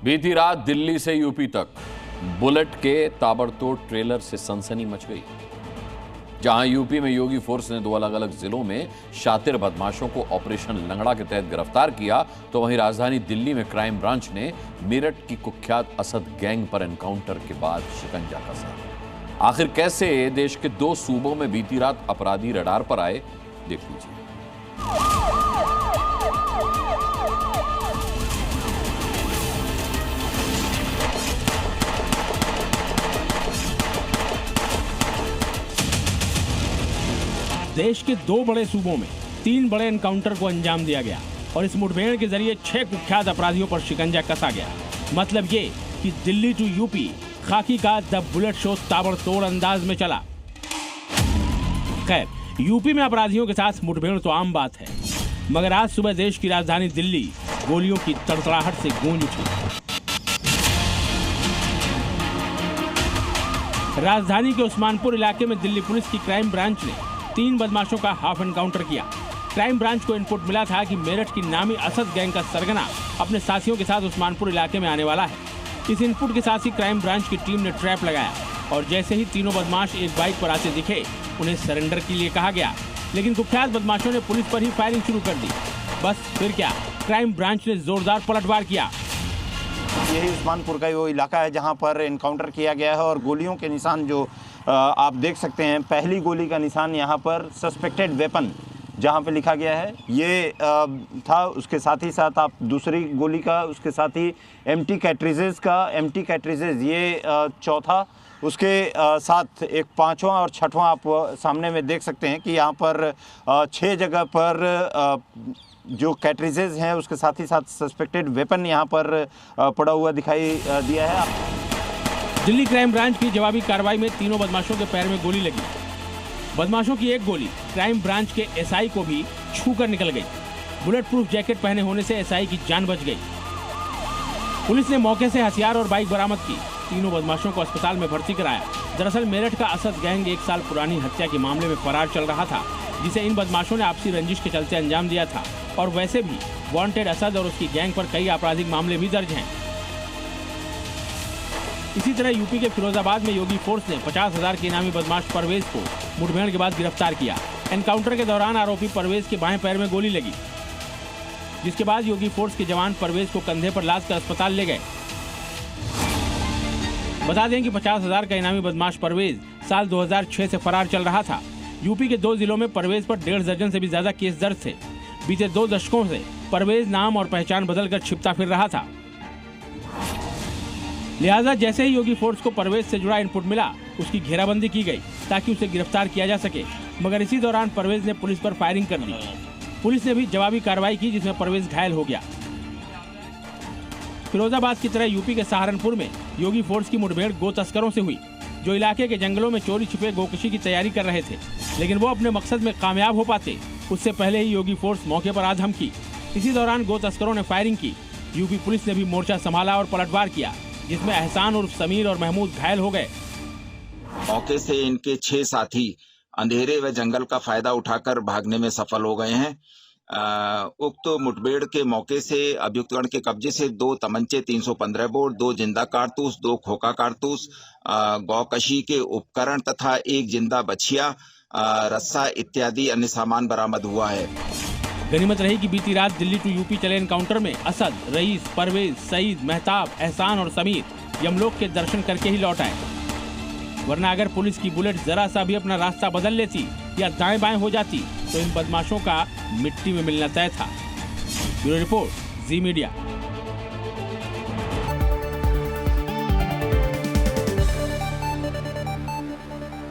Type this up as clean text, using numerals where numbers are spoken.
बीती रात दिल्ली से यूपी तक बुलेट के ताबड़तोड़ ट्रेलर से सनसनी मच गई। जहां यूपी में योगी फोर्स ने 2 अलग अलग जिलों में शातिर बदमाशों को ऑपरेशन लंगड़ा के तहत गिरफ्तार किया, तो वहीं राजधानी दिल्ली में क्राइम ब्रांच ने मेरठ की कुख्यात असद गैंग पर एनकाउंटर के बाद शिकंजा कसा। आखिर कैसे देश के 2 सूबों में बीती रात अपराधी रडार पर आए, देख लीजिए। देश के 2 बड़े सूबों में 3 बड़े एनकाउंटर को अंजाम दिया गया और इस मुठभेड़ के जरिए 6 कुख्यात अपराधियों पर शिकंजा कसा गया। मतलब ये कि दिल्ली टू यूपी खाकी का द बुलेट शो ताबड़तोड़ अंदाज में चला। खैर, यूपी में अपराधियों के साथ मुठभेड़ तो आम बात है, मगर आज सुबह देश की राजधानी दिल्ली गोलियों की तड़तड़ाहट से गूंज उठी। राजधानी के उस्मानपुर इलाके में दिल्ली पुलिस की क्राइम ब्रांच ने 3 बदमाशों का हाफ एनकाउंटर किया। क्राइम ब्रांच को इनपुट मिला था कि मेरठ की नामी असद गैंग का सरगना अपने साथियों के साथ उस्मानपुर इलाके में आने वाला है। इस इनपुट के साथ ही क्राइम ब्रांच की टीम ने ट्रैप लगाया और जैसे ही तीनों बदमाश एक बाइक पर आते दिखे, उन्हें सरेंडर के लिए कहा गया, लेकिन कुख्यात बदमाशों ने पुलिस पर ही फायरिंग शुरू कर दी। बस फिर क्या, क्राइम ब्रांच ने जोरदार पलटवार किया। यही उस्मानपुर का वो इलाका है जहां पर एनकाउंटर किया गया है और गोलियों के निशान जो आप देख सकते हैं, पहली गोली का निशान यहां पर सस्पेक्टेड वेपन जहां पे लिखा गया है ये था। उसके साथ ही साथ आप दूसरी गोली का, उसके साथ ही एम्प्टी कैट्रिजेज ये चौथा, उसके साथ एक 5वां और 6वां आप सामने में देख सकते हैं कि यहाँ पर 6 जगह पर जो कैट्रिजेज हैं, उसके साथ ही साथ सस्पेक्टेड वेपन यहाँ पर पड़ा हुआ दिखाई दिया है। दिल्ली क्राइम ब्रांच की जवाबी कार्रवाई में तीनों बदमाशों के पैर में गोली लगी। बदमाशों की एक गोली क्राइम ब्रांच के एसआई को भी छूकर निकल गई। बुलेट प्रूफ जैकेट पहने होने से एसआई की जान बच गई। पुलिस ने मौके से हथियार और बाइक बरामद की। तीनों बदमाशों को अस्पताल में भर्ती कराया। दरअसल मेरठ का असद गैंग 1 साल पुरानी हत्या के मामले में फरार चल रहा था, जिसे इन बदमाशों ने आपसी रंजिश के चलते अंजाम दिया था। और वैसे भी वांटेड असद और उसकी गैंग पर कई आपराधिक मामले भी दर्ज हैं। इसी तरह यूपी के फिरोजाबाद में योगी फोर्स ने 50,000 के इनामी बदमाश परवेज को मुठभेड़ के बाद गिरफ्तार किया। एनकाउंटर के दौरान आरोपी परवेज के बाएं पैर में गोली लगी, जिसके बाद योगी फोर्स के जवान परवेज को कंधे पर लाद कर अस्पताल ले गए। बता दें कि 50,000 का इनामी बदमाश परवेज साल 2006 से फरार चल रहा था। यूपी के 2 जिलों में परवेज पर 1.5 दर्जन से भी ज्यादा केस दर्ज थे। बीते 2 दशकों से परवेज नाम और पहचान बदलकर छिपता फिर रहा था। लिहाजा जैसे ही योगी फोर्स को परवेज से जुड़ा इनपुट मिला, उसकी घेराबंदी की गई ताकि उसे गिरफ्तार किया जा सके, मगर इसी दौरान परवेज ने पुलिस पर फायरिंग कर दी। पुलिस ने भी जवाबी कार्रवाई की, जिसमें परवेज घायल हो गया। फिरोजाबाद की तरह यूपी के सहारनपुर में योगी फोर्स की मुठभेड़ गो तस्करों से हुई, जो इलाके के जंगलों में चोरी छिपे गोकशी की तैयारी कर रहे थे, लेकिन वो अपने मकसद में कामयाब हो पाते उससे पहले ही योगी फोर्स मौके पर आ धमकी। इसी दौरान गो तस्करों ने फायरिंग की। यूपी पुलिस ने भी मोर्चा संभाला और पलटवार किया, जिसमें एहसान उर्फ समीर और महमूद घायल हो गए। मौके से इनके 6 साथी अंधेरे व जंगल का फायदा उठाकर भागने में सफल हो गए हैं। उक्त मुठभेड़ के मौके से अभियुक्तगण के कब्जे से 2 तमंचे, 315 बोर, 2 जिंदा कारतूस, 2 खोखा कारतूस, गौकशी के उपकरण तथा 1 जिंदा बछिया, रस्सा इत्यादि अन्य सामान बरामद हुआ है। गनीमत रही कि बीती रात दिल्ली टू यूपी चले एनकाउंटर में असद, रईस, परवेज, सईद, मेहताब, एहसान और समीर यमलोक के दर्शन करके ही लौट आए। वरना अगर पुलिस की बुलेट जरा सा भी अपना रास्ता बदल लेती या दाएं बाएं हो जाती, तो इन बदमाशों का मिट्टी में मिलना तय था। ब्यूरो रिपोर्ट, जी मीडिया।